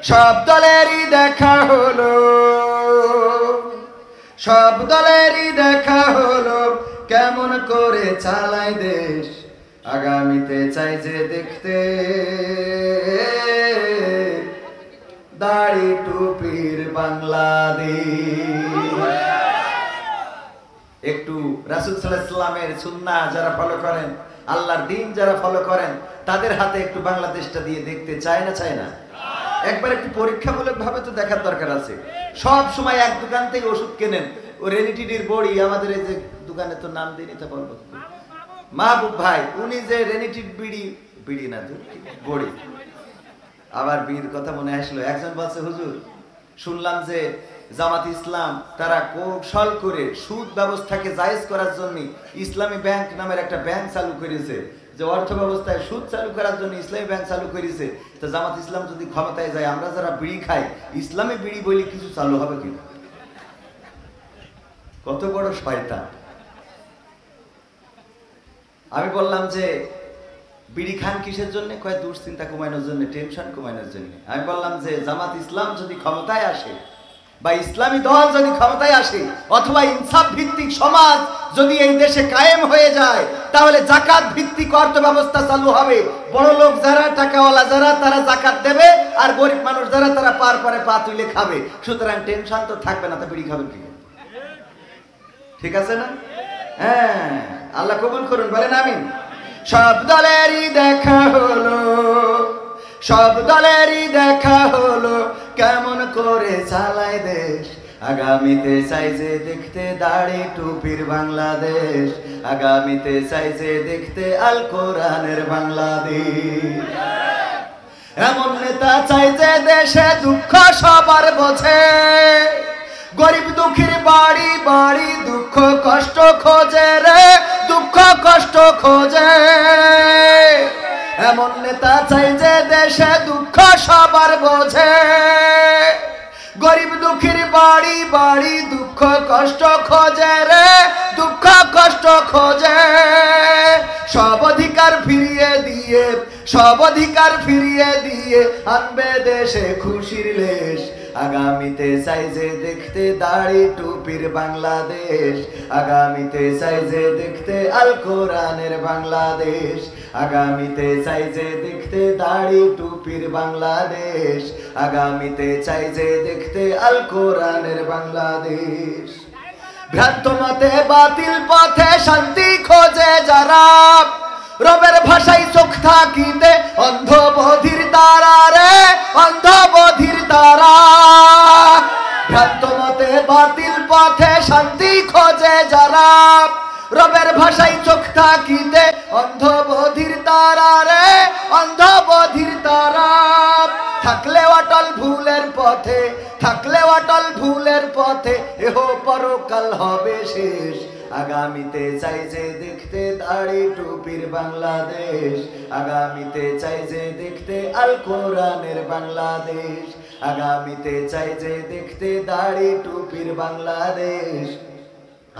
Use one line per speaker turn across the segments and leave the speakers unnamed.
সব দলেরই দেখা হলো, সব দলেরই দেখা হলো কেমন করে চালায় দেশ। আগামীতে চাই যে দেখতে দাড়ি টুপির বাংলাদেশ। একটু রাসূল সাল্লাল্লাহু আলাইহি ওয়াসাল্লামের সুন্নাহ যারা ফলো করেন, আল্লাহর দ্বীন যারা ফলো করেন, তাদের হাতে একটু বাংলাদেশটা দিয়ে দেখতে চায় না, চায় না? একবার একটু পরীক্ষামূলক ভাবে তো দেখার দরকার আছে। সব সময় এক দোকান থেকে ওষুধ কেনেন, ও রেনিটিডির বড়ি, আমাদের এই যে দোকানে তো নাম দিই নিতে পারবো, মাহবুব ভাই, উনি যে রেনিটিড বিড়ি, বিড়ি না তো বড়ি, আবার বিড়ির কথা মনে আসলো। একজন বলছে, হুজুর শুনলাম যে জামাত ইসলাম তারা কৌশল করে সুদ ব্যবস্থাকে জায়েজ করার জন্য ইসলামী ব্যাংক নামের একটা ব্যাংক চালু করেছে, যে অর্থ ব্যবস্থায় সুদ চালু করার জন্য ইসলামী ব্যাংক চালু করেছে। তো জামাত ইসলাম যদি ক্ষমতায় যায়, আমরা যারা বিড়ি খাই, ইসলামী বিড়ি বলি কিছু চালু হবে কিনা? কত বড় শয়তান! আমি বললাম যে বিড়ি খান কিসের জন্য? কয় দুশ্চিন্তা কমানোর জন্য, টেনশন কমানোর জন্য। আমি বললাম যে জামাত ইসলাম যদি ক্ষমতায় আসে, বা ইসলামী দল যদি ক্ষমতায় আসে, অথবা ইনসাফ ভিত্তিক সমাজ যদি এই দেশে কায়েম হয়ে যায়, তাহলে যাকাত ভিত্তিক অর্থ ব্যবস্থা চালু হবে। বড় লোক যারা, টাকাওয়ালা যারা, তারা যাকাত দেবে, আর গরিব মানুষ যারা, তারা পার পরে পা তুলে খাবে। সুতরাং টেনশন তো থাকবে না। তা বিড়ি খাবেন কি? ঠিক আছে না? হ্যাঁ, আল্লাহ কবুল করুন, বলেন আমিন। সব দলেরই দেখা হলো, সব দলেরই দেখা হলো কেমন করে চালায় দেশ। আগামীতে চাই যে দেখতে দাড়ি টুপির বাংলাদেশ। আগামীতে চাই যে দেখতে আল কোরআনের বাংলাদেশ। এমন নেতা চাই যে দেশে দুঃখ সবার বোঝে, গরিব দুঃখীর বাড়ি বাড়ি দুঃখ কষ্ট খোঁজে রে, দুঃখ কষ্ট খোঁজে। এমন নেতা চাই যে দেশে দুঃখ সবার বোঝে, গরিব দুঃখীর বাড়ি বাড়ি দুঃখ কষ্ট খোঁজে রে, দুঃখ কষ্ট খোঁজে। সব অধিকার ফিরিয়ে দিয়ে, সব অধিকার ফিরিয়ে দিয়ে আনবে দেশে খুশির লেশ। আগামীতে চাই যে দেখতে দাড়ি টুপির বাংলাদেশ। আগামীতে চাই যে দেখতে আল কোরআনের বাংলাদেশ। আগামীতে চাই যে দেখতে দাড়ি টুপির বাংলাদেশ। আগামীতে চাই যে দেখতে আল কোরআনের বাংলাদেশ। ভ্রান্ত মতে বাতিল পথে শান্তি খোঁজে যারা, রবের ভাষায় চোখ থাকিতে অন্ধ বধির তারা রে, অন্ধ বধির তারা। ভ্রান্ত মতে বাতিল পথে শান্তি খোঁজে যারা, রবের ভাষায় চোখ থাকিতে অন্ধ বধির তারা রে, অন্ধ বধির তারা। থাকলে অটল ভুলের পথে, থাকলে অটল ভুলের পথে, এহ পরকাল হবে শেষ। আগামীতে চাই যে দেখতে দাড়ি টুপির বাংলাদেশ। আগামীতে চাই যে দেখতে আল কোরআনের বাংলাদেশ। আগামীতে চাই যে দেখতে দাড়ি টুপির বাংলাদেশ।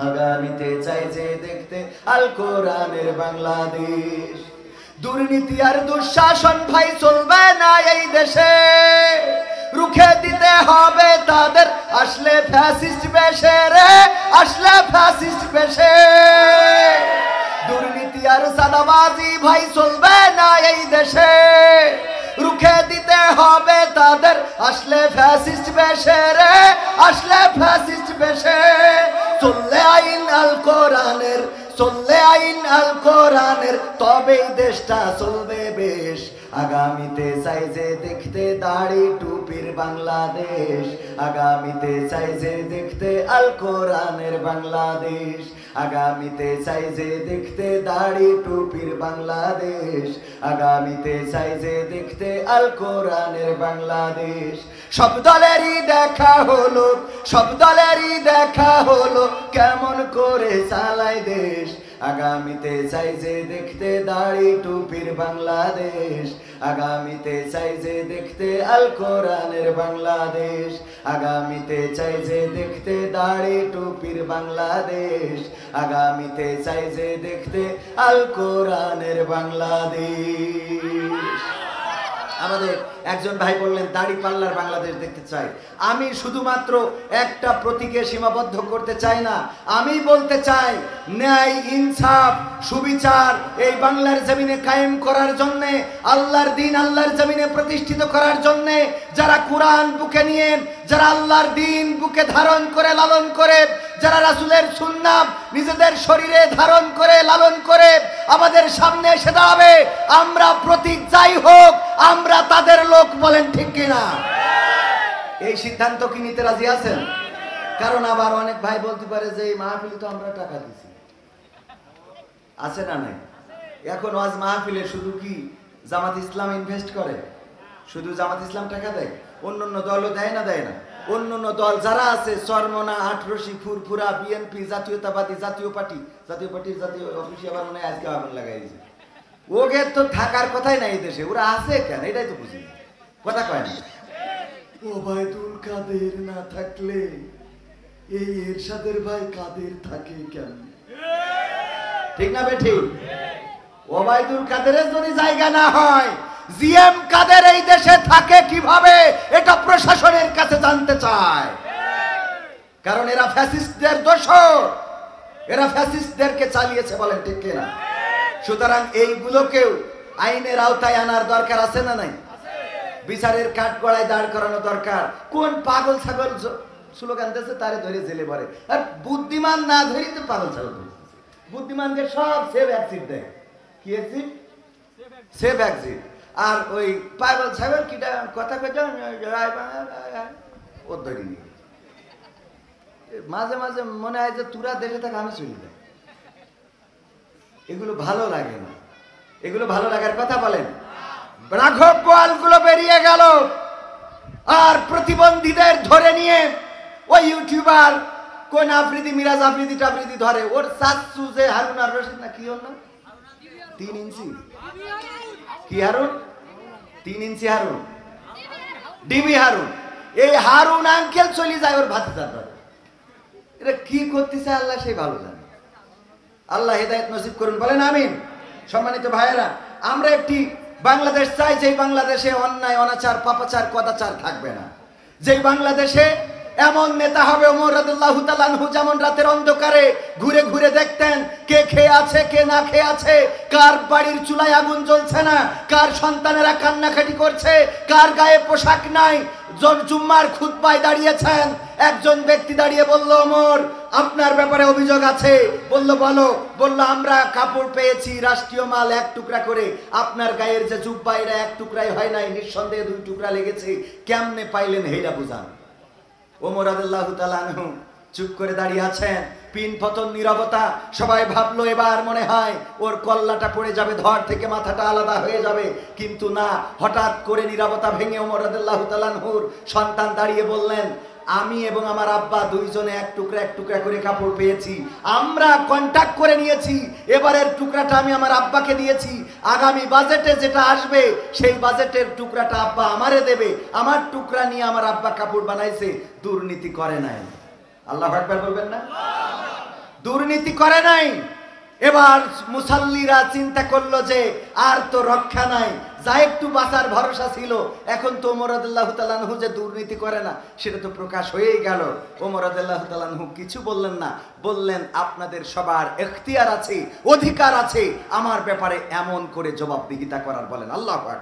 আগামীতে চাই যে দেখতে আল কোরআনের বাংলাদেশ। দুর্নীতি আর দুঃশাসন ভাই চলবে না এই দেশে, রুখে দিতে হবে তাদের আসলে ফ্যাসিস্ট বেশে রে, আসলে ফ্যাসিস্ট বেশে। দুর্নীতি আর সাদাবাজি ভাই চলবে না এই দেশে, রুখে দিতে হবে তাদের আসলে ফ্যাসিস্ট বেশে রে, আসলে ফ্যাসিস্ট বেশে। চললে আইন আল কোরআনের, চললে আইন আল কোরআনের, তবেই দেশটা চলবে বেশ। আগামীতে চাই যে দেখতে দাড়ি টুপির বাংলাদেশ। আগামীতে চাই যে দেখতে আল কোরআনের বাংলাদেশ। আগামীতে চাই যে দেখতে দাড়ি টুপির বাংলাদেশ। আগামীতে চাই যে দেখতে আল কোরআনের বাংলাদেশ। সব দলেরই দেখা হলো, সব দলেরই দেখা হলো কেমন করে চালায় দেশ। আগামীতে চাই যে দেখতে দাড়ি টুপির বাংলাদেশ। আগামীতে চাই যে দেখতে আল কোরআনের বাংলাদেশ। আগামীতে চাই যে দেখতে দাড়ি টুপির বাংলাদেশ। আগামীতে চাই যে দেখতে আল কোরআনের বাংলাদেশ। আমাদের একজন ভাই বললেন দাড়ি পাল্লার বাংলাদেশ দেখতে চাই। আমি শুধুমাত্র একটা প্রতীকে সীমাবদ্ধ করতে চাই না, আমি বলতে চাই ন্যায় ইনসাফ সুবিচার এই বাংলার জমিনে কায়েম করার জন্য, আল্লাহর দ্বীন আল্লাহর জমিনে প্রতিষ্ঠিত করার জন্য যারা কোরআন বুকে নিয়ে, যারা আল্লাহর দ্বীন বুকে ধারণ করে লালন করে, যারা রাসূলের সুন্নাত নিজেদের শরীরে ধারণ করে লালন করে আমাদের সামনে এসে দাঁড়াবে, আমরা প্রতীক যাই হোক আমরা তাদের লোক। বলেন ঠিক কিনা? এই সিদ্ধান্ত কি নিতে রাজি আছেন? কারণ আবার অনেক ভাই বলতে পারে যে এই মাহফিলে তো আমরা টাকা দিছি, আছে না নাই? এখন ওয়াজ মাহফিলে শুধু কি জামাত ইসলাম ইনভেস্ট করে? শুধু জামাত ইসলাম টাকা দেয়? অন্যান্য দলও দেয় না? দেয় না? অন্যান্য দল যারা আছে চরমনা, আটরশি, ফুরফুরা, বিএনপি, জাতীয়তাবাদী, জাতীয় পার্টির জাতীয় অফিসে আবার মনে হয় আজকে আগুন লাগাইছে। ওকে তো থাকার কথাই নাই দেশে, ওরা আছে কেন এটাই তো বুঝি, কথা কয় না। ওবায়দুল কাদের না থাকলে এই এরশাদের ভাই কাদের থাকে কেন? ঠিক না বেঠিক? ওবায়দুল কাদেরের যদি জায়গা না হয়, জিএম কাদের এই দেশে থাকে কিভাবে এটা প্রশাসনের কাছে জানতে চায়। কারণ এরা ফ্যাসিস্টদের দোসর, এরা ফ্যাসিস্টদেরকে চালিয়েছে। বলেন ঠিক কিনা? সুতরাং এইগুলোকেও আইনের আওতায় আনার দরকার আছে না নাই? বিচারের কাঠগড়ায় দাঁড় করানো দরকার। কোন পাগল ছাগল স্লোগান দিয়েছে তারে ধরে জেলে ভরে, আর বুদ্ধিমান না ধরিতে পাগল ছাগল ধরে। বুদ্ধিমানকে সব সেভ এক্সিট দেয়। কি এক্সিট? Save exit. আর ওই পাগল ছাগল কিটা কথা কইতে ও ধরি নি। মাঝে মাঝে মনে হয় যে তুরা দেশে থাকে আমি চলে যাই। এগুলো ভালো লাগে না, এগুলো ভালো লাগার কথা বলেন। রাঘব বোয়ালগুলো বেরিয়ে গেল, আর প্রতিবন্ধীদের ধরে নিয়ে ওই ইউটিউবার কোন আফ্রিদি, মিরাজ আফ্রিদি টাফ্রিদি ধরে। ওর চাচু যে হারুন আর রশিদ না কি ওর নাম, 3 ইঞ্চি কি হারুন, 3 ইঞ্চি হারুন, ডিবি হারুন। এই হারুন আঙ্কেল চলে যায় ওর ভাতিজার ধরে। এটা কি করতেছে আল্লাহ সেই ভালো জানে। আল্লাহ হেদায়েত নসিব করুন, বলেন আমিন। সম্মানিত ভাইয়েরা, আমরা একটি বাংলাদেশ চাই যেই বাংলাদেশে অন্যায় অনাচার পাপাচার কদাচার থাকবে না, যেই বাংলাদেশে এমন নেতা হবে ওমর রাদিয়াল্লাহু তাআলা আনহু যেমন রাতের অন্ধকারে ঘুরে ঘুরে দেখতেন কে খেয়ে আছে কে না খেয়ে আছে, কার বাড়ির চুলায় আগুন জ্বলছে না, কার সন্তানেরা কান্নাকাটি করছে, কার গায়ে পোশাক নাই। জুম্মার খুতবায় দাঁড়িয়েছেন, একজন ব্যক্তি দাঁড়িয়ে বলল ওমর আপনার ব্যাপারে অভিযোগ আছে। বলল বলো। বলল আমরা কাপড় পেয়েছি রাষ্ট্রীয় মাল 1 টুকরা করে, আপনার গায়ের যে জুব্বা এটা 1 টুকরাই হয় নাই, নিঃসন্দেহে 2 টুকরা লেগেছে, কেমনে পাইলেন হেইটা বুঝান। ওমর রাদিয়াল্লাহু তাআলা আনহু চুপ করে দাঁড়িয়ে আছেন, পিন পতন নীরবতা। সবাই ভাবলো এবার মনে হয় ওর কল্লাটা পড়ে যাবে, ধর থেকে মাথাটা আলাদা হয়ে যাবে, কিন্তু না। হঠাৎ করে নীরবতা ভেঙে ওমর রাদিয়াল্লাহু তাআলা আনহুর সন্তান দাঁড়িয়ে বললেন আমি এবং আমার আব্বা দুইজনে 1 টুকরা করে কাপড় পেয়েছি, আমরা কন্ট্যাক্ট করে নিয়েছি, এবারের টুকরাটা আমি আমার আব্বাকে দিয়েছি, আগামী বাজেটে যেটা আসবে সেই বাজেটের টুকরাটা আব্বা আমারে দেবে, আমার টুকরা নিয়ে আমার আব্বা কাপড় বানাইছে, দুর্নীতি করে নাই। আল্লাহু আকবার বলবেন না? দুর্নীতি করে নাই। এবার মুসাল্লিরা চিন্তা করলো যে আর তো রক্ষা নাই, যা একটু বাঁচার ভরসা ছিল, এখন তো ওমর রাদিয়াল্লাহু তাআলা আনহু যে দুর্নীতি করে না সেটা তো প্রকাশ হয়েই গেল। ওমর রাদিয়াল্লাহু তাআলা আনহু কিছু বললেন না, বললেন আপনাদের সবার এখতিয়ার আছে, অধিকার আছে আমার ব্যাপারে এমন করে জবাবদিহিতা করার। বলেন আল্লাহু আকবার।